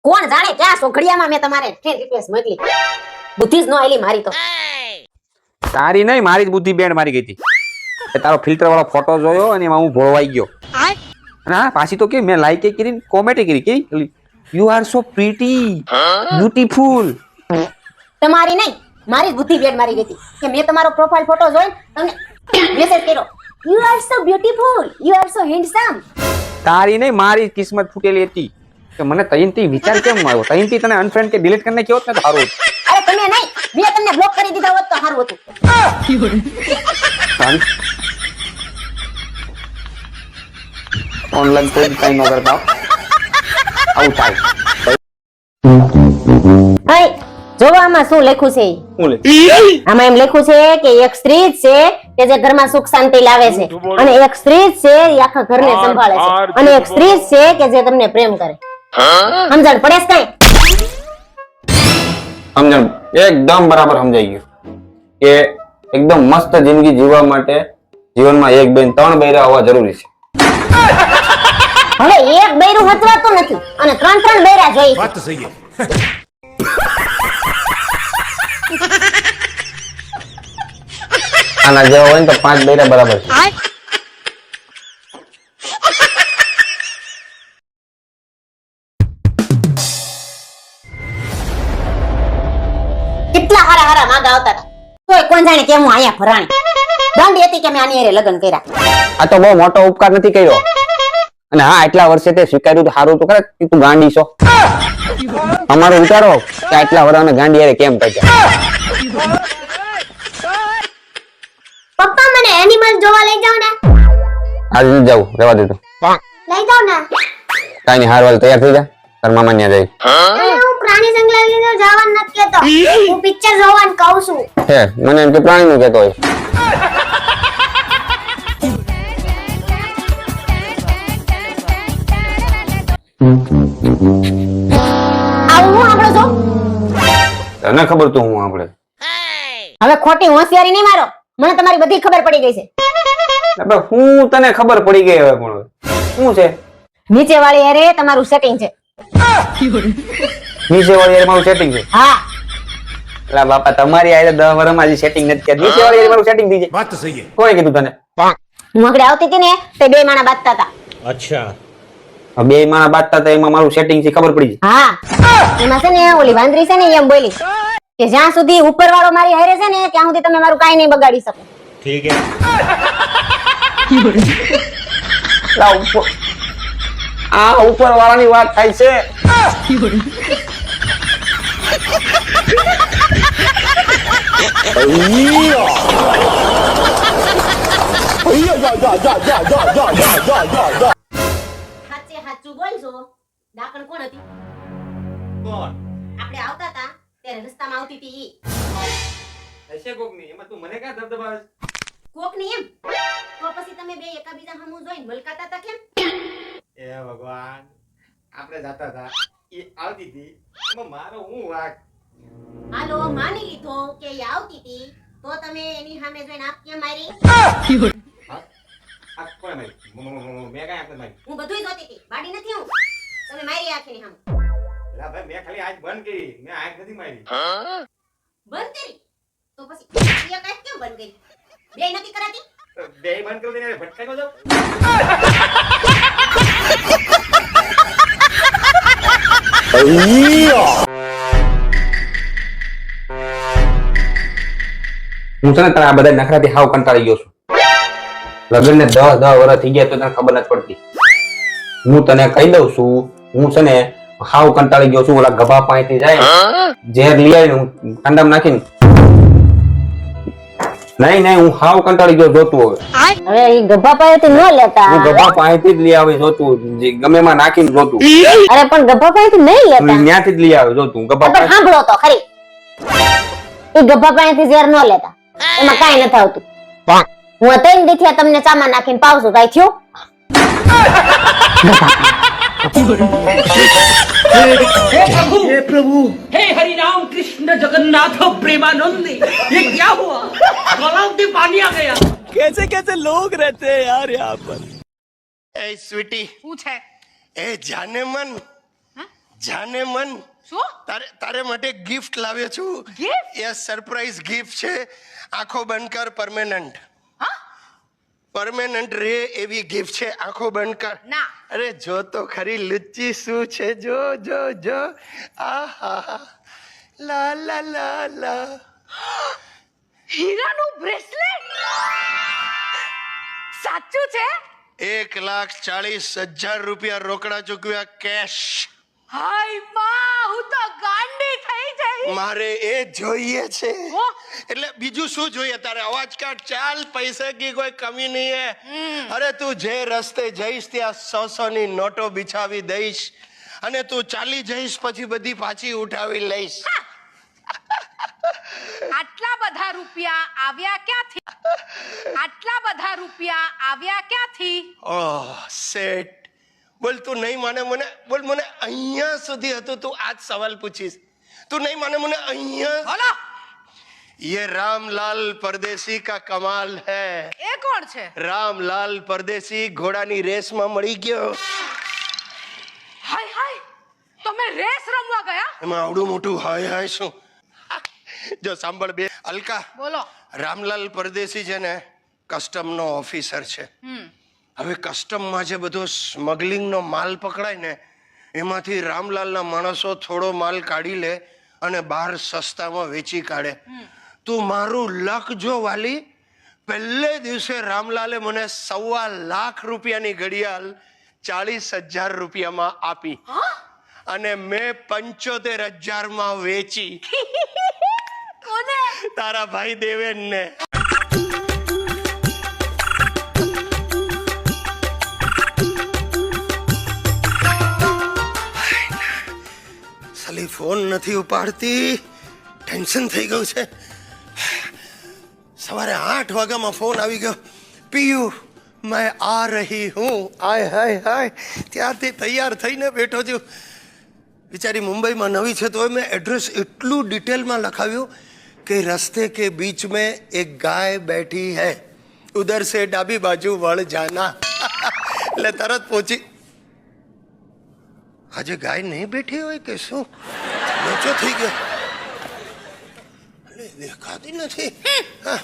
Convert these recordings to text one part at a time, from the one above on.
કોણ જાણે ક્યાં સોઘડિયામાં મેં તમારે ફ્રેન્ડ રિક્વેસ્ટ મોકલી. બુદ્ધિ જ ન આલી મારી તો. તારી નહીં, મારી જ બુદ્ધિ બેન્ડ મારી ગઈ હતી. તારો ફિલ્ટર વાળો ફોટો જોયો અને એમાં હું ભોળવાઈ ગયો. અને હા પાછી તો કે મેં લાઈક કરીને કોમેન્ટ કરી કે you are so pretty beautiful. તમારી નહીં, મારી જ બુદ્ધિ બેન્ડ મારી ગઈ હતી કે મેં તમારો પ્રોફાઇલ ફોટો જોઈને તમને મેસેજ કર્યો. You are so beautiful, you are so handsome. તારી નહીં, મારી કિસ્મત ફૂટેલી હતી કે મને તઈનથી વિચાર કેમ આવ્યો. તઈનથી તને અનફ્રેન્ડ કે ડિલીટ કરીને કેવો ને તો સારું હતું. અરે તમે નહીં, મેં તમને બ્લોક કરી દીધા હોત તો સારું હતું. ઓનલાઈન કોઈ કઈ ન કરતા આવું થાય. હઈ જોવા આમાં શું લખ્યું છે? હું લે આમાં એમ લખ્યું છે કે એક સ્ત્રી જ છે કે જે ઘરમાં સુખ શાંતિ લાવે છે, અને એક સ્ત્રી જ છે એ આખા ઘરને સંભાળે છે, અને એક સ્ત્રી જ છે કે જે તમને પ્રેમ કરે. સમજણ પડે છે કઈ? સમજણ એકદમ બરાબર સમજાઈ ગયું કે એકદમ મસ્ત જિંદગી જીવવા માટે જીવનમાં એક બેન ત્રણ બૈરા હોવા જરૂરી છે. હવે એક બૈરું હચવાતું નથી અને ત્રણ ત્રણ બૈરા જોઈએ છે. વાત તો સહી है. આના જેવા હોય ને તો પાંચ બૈરા બરાબર છે. કેટલા હારા હારા માગા આવતા હતા, તોય કોણ જાણે કેમ હું અહીંયા ફરાણી. ગાંડી હતી કે મેં આની હારે લગ્ન કર્યા. આ તો બહુ મોટો ઉપકાર નથી કર્યો. અને હા આટલા વર્ષે તે સ્વીકાર્યું તો સારું તો ખરે કે તું ગાંડી છો. અમારો વિચારો કે આટલા વર્ષ ગાંડી હારે કેમ કર્યા. પપ્પા મને એનિમલ જોવા લઈ જાવ ને. આજે નથી જવું, રહેવા દે તું. લઈ જાવ ને. કાઈ નહીં, હારવાલ તૈયાર થઈ જા, તાર મામા ન્યા જાય. હું પ્રાણી સંગ્રહાલય જવાનું નથી કેતો, હું પિક્ચર જોવાનું કહું છું. હે મને એમ કે પ્રાણી નું કહેતો હોય. આવું હું આપણો છો. તને ખબર તો હું આપણે હવે ખોટી હોશિયારી નહીં મારો, મને તમારી બધી ખબર પડી ગઈ છે. આપણે હું તને ખબર પડી ગઈ હવે પણ શું છે નીચે વાળી હારે તમારું સેટિંગ છે. નીચે વાળી હારે મારું સેટિંગ છે. હા એટલે બાપા તમારી હારે 10 વર્ષમાં હજી સેટિંગ નથી કર્યું. નીચે વાળી હારે મારું સેટિંગ થઈ જાય. बात तो सही है. કોણે કીધું તને? હું આગળ આવતી હતી ને તે બે માણા બાંધતા હતા. अच्छा. બે માણા બાંધતા હતા એમાં મારું સેટિંગ છે ખબર પડી જાય. હા એમાં છે ને ઓલી વાંદરી છે ને એમ બોલી કે જ્યાં સુધી ઉપર વાળો મારી હારે છે ને ત્યાં સુધી તમે મારું કાઈ નહીં બગાડી શકો. ठीक है. આ ઉપર વાળાની વાત થાય છે. સાચે સાચું બોલજો. ડાકણ કોણ હતી? કોણ? આપણે આવતા હતા ત્યારે રસ્તામાં આવતી હતી ઈ. હશે કોક ની, એમાં તું મને ક્યાં ધબધબાવે છે? કોક ની એમ તો પછી તમે બે એકાબીજા સામું જોઈને મલકાતા હતા કેમ? એ ભગવાન, આપણે જાતા હતા, એ આવતી હતી, એમાં મારો હું વાક? હાલો માની લીધો કે ઈ આવતી હતી તો તમે એની સામે જોઈને આપ કેમ મારી? આ કોણે મારી? મેં કાંઈ આંખ નથી મારી. હું બધુંય જોતી હતી, બાડી નથી હું. તમે મારી આંખની સામે. એલા ભાઈ મેં ખાલી આંખ બંધ કરી, મેં આંખ નથી મારી. બંધ કરી તો પછી એક આંખ કેમ બંધ કરી? બે નથી કરાતી? બે બંધ કરી દઈને ભટકાઈ ન જાવ. હું છે ને તને આ બધા નખરાથી હાવ કંટાળી ગયો છું. લગ્ન ને 10 વર્ષ થઈ ગયા તો તને ખબર નથી પડતી. હું તને કહી દઉં છું, હું છે ને હાવ કંટાળી ગયો છું. ઓલા ગભા પાણીથી જાય ઝેર લઈ આવીને હું ઠંડામાં નાખીને નહીં હું હાવ કંટાળી ગયો જોતું હવે. હવે ઈ ગભા પાસેથી ન લેતા. હું ગભા પાણીથી જ લઈ આવી જોતું, જે ગમે એમાં નાખીને જોતું. અરે પણ ગભા પાસેથી નહીં લેતા. ત્યાંથી જ લઈ આવે જોતું ગભા પણ સાંભળો તો ખરી, ઈ ગભા પાસેથી ઝેર ન લેતા, એમાં કાઈ નથી આવતું. હું 3 દીથી તમને ચામાં નાખીને પાવ છું, કાઈ થયું? हे प्रभु, हे हरि राम कृष्ण जगन्नाथ प्रेमानंद, ये क्या हुआ? गलाव में पानी आ गया. कैसे कैसे लोग रहते हैं यार यहाँ पर। ए स्वीटी पूछे ए जाने मन જાને મન શું તારે માટે ગિફ્ટ લાવ્યો છું. Gift? એ સરપ્રાઈઝ ગિફ્ટ છે. આંખો બંધ કર, પરમેનન્ટ. હા પરમેનન્ટ રે એવી ગિફ્ટ છે. આંખો બંધ કર. ના. અરે જો તો ખરી લુચ્ચી શું છે. જો જો જો આહા લા લા લા લા. હીરાનું બ્રેસલેટ સાચું છે 1,40,000 રૂપિયા રોકડા ચૂકવ્યા કેશ. હાય માં હું તો ગાંડી થઈ જઈ મારે એ જોઈએ છે. ઓ. એટલે બીજું શું જોઈએ તારે? અવાજ કાઢ. ચાલ, પૈસે કી કોઈ કમી નહીં હે. અરે તું જે રસ્તે જઈશ ત્યાં 100 ની નોટો બિછાવી દઈશ અને તું ચાલી જઈશ પછી બધી પાછી ઉઠાવી લઈશ. આટલા બધા રૂપિયા આવ્યા ક્યાંથી ઓહ સેટ. બોલ તું નહીં માને મને. બોલ મને અહીંયા સુધી હતું તું આજ સવાલ પૂછીશ. તું નહીં માને મને અહીંયા. બોલો ये रामलाल परदेसी का कमाल है. એ કોણ છે रामलाल परदेसी ઘોડાની રેસમાં મળી ગયો. હાય હાય તમે રેસ રમવા ગયા એમાં આવડું મોટું હાય હાય શું? જો સાંભળ બે અલકા. બોલો રામલાલ પરદેસી છે ને કસ્ટમનો ઓફિસર છે. હવે કસ્ટમમાં જે બધો સ્મગલિંગનો માલ પકડાય ને એમાંથી રામલાલના માણસો થોડો માલ કાઢી લે અને બહાર સસ્તામાં વેચી કાઢે. તું મારું લક જો વાલી. પહેલે દિવસે રામલાલે મને 1.25 લાખ રૂપિયાની ઘડિયાળ 40,000 રૂપિયામાં આપી અને મેં 75,000 માં વેચી. કોને તારા ભાઈ દેવેન ને. સાલી ફોન નથી ઉપાડતી. ટેન્શન થઈ ગયું છે. સવારે 8 વાગ્યામાં ફોન આવી ગયો. પીયુ મેં આ રહી હું. આય હાય હાય. ત્યારથી તૈયાર થઈને બેઠો છું. બિચારી મુંબઈમાં નવી છે તો મેં એડ્રેસ એટલું ડિટેલમાં લખાવ્યું कि रास्ते के बीच में एक गाय बैठी है, उधर से डाबी बाजू वड़ जाना. એટલે તરત પહોંચી. આજે ગાય નહીં બેઠી હોય કે શું? લોચો થઈ ગયો. એટલે દેખાતી નથી. હા.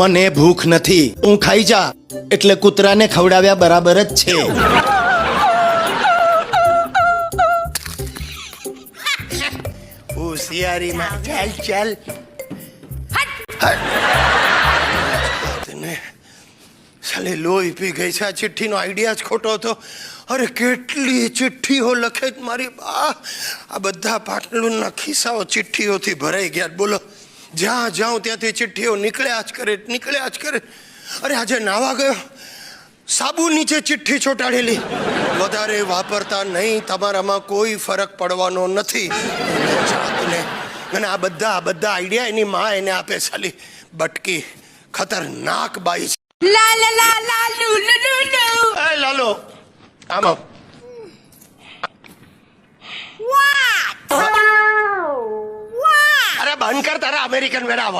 મને ભૂખ નથી, હું ખાઈ જા એટલે કૂતરાને ખવડાવ્યા બરાબર જ છે. હોશિયારીમાં ચાલ ચાલ. સાલે લોહી પી ગઈ છે. આ ચિઠ્ઠીનો આઈડિયા જ ખોટો હતો. અરે કેટલી ચિઠ્ઠીઓ લખે જ મારી બા. આ બધા પાટલુના ખિસ્સાઓ ચિઠ્ઠીઓથી ભરાઈ ગયા. બોલો, જ્યાં જાઉં ત્યાંથી ચિઠ્ઠીઓ નીકળ્યા જ કરે. અરે આજે નાવા ગયો, સાબુ નીચે ચિઠ્ઠી ચોંટાડેલી. વધારે વાપરતા નહીં, તમારામાં કોઈ ફરક પડવાનો નથી. અને આ બધા આઈડિયા એની માં એને આપે. સાલી બટકી ખતરનાક બાઈ છે. લા લા લા લા લુ લુ લુ લુ. એ લાલો આમ આવ. અરે બંધ કર તારા અમેરિકન વેડા.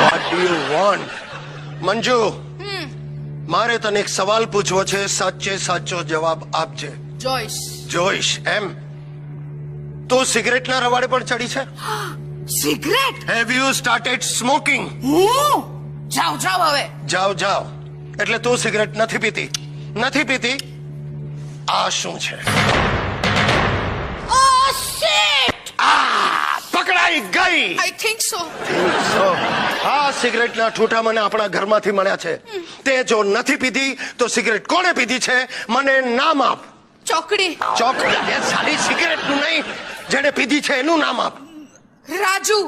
what do you want? Manju, મારે તને એક સવાલ પૂછવો છે. સાચો જવાબ આપજે. જોઈશ એમ? તું સિગરેટના રવાડે પણ ચડી છે? Cigarette have you started smoking? જાવ હવે. જાવ. એટલે તું સિગરેટ નથી પીતી? આ શું છે? Oh shit! પકડાઈ ગઈ. I think so. આ સિગરેટના ઠૂઠા મને આપણા ઘરમાંથી મળ્યા છે. તે જો નથી પીધી તો સિગરેટ કોણે પીધી છે મને નામ આપ. ચોકડી. એ સાલી સિગરેટનું નહીં, જેને પીધી છે એનું નામ આપ. રાજુ.